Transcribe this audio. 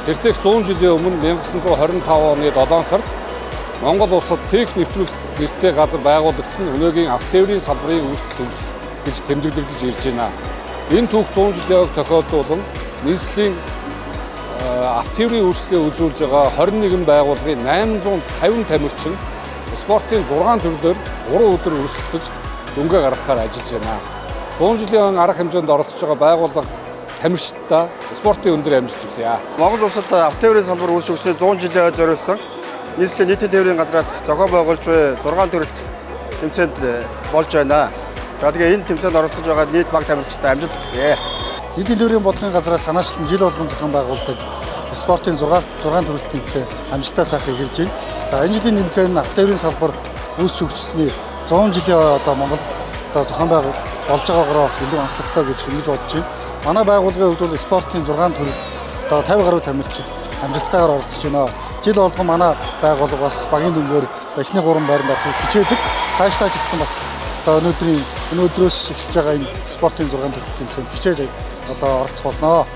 Тэртех 100 жилийн өмнө 1925 оны 7 сард Монгол улсад ТЭК нэвтрүүлэх нэртэй газар байгуулагдсан өнөөгийн авто тээврийн салбарын үүсэл төвшил гэж тэмдэглэгдэж ирж байна. Энэ түүх 100 жилийн тохиолдуулан нийслэлийн авто тээврийн үйлчлэгээ үзүүлж байгаа 21 байгууллагын 850 тамирчин спортын 6 төрлөөр 3 өдөр өрсөлдөж дөнгөө гаргахаар ажиллаж байна. 100 жилийн арга хэмжээнд оролцож байгаа байгууллага тамирчидаа спортын өндөр амжилт хүсье. Монгол улсад авто тээврийн салбар үүсгэж 100 жилийн зориулсан нийслэлийн нийтийн тээврийн газраас зохион байгуулж буй 6 төрөлт тэмцээнд болж байна. За тэгээ энэ тэмцээнд оролцож байгаа нийт баг тамирчидаа амжилт хүсье. Нийтийн тээврийн бодлогын газраас санаачлан жил болгон зохион байгуулдаг спортын 6 төрөлт тэмцээн амжилтаа сайхан эхэлж байна. За энэ жилийн тэмцээн нь авто тээврийн салбар үүсч хөгжсөний 100 жилийн Монголд зохион байгуулалт болж байгаагаараа илүү онцлогтой гэж ингэж бодож байна. Манай байгууллагын хувьд бол спортын 6 төрөл 50 гаруй тамирчид амжилттайгаар оролцож байна. Жил болгон манай байгууллага бас багийн дөнгөөр эхний 3 байранд орохыг хичээдэг. Цаашдаа ч гэсэн бас өнөөдрөөс эхэлж байгаа энэ спортын 6 төрөлт тэмцээнд хичээж оролцох болно.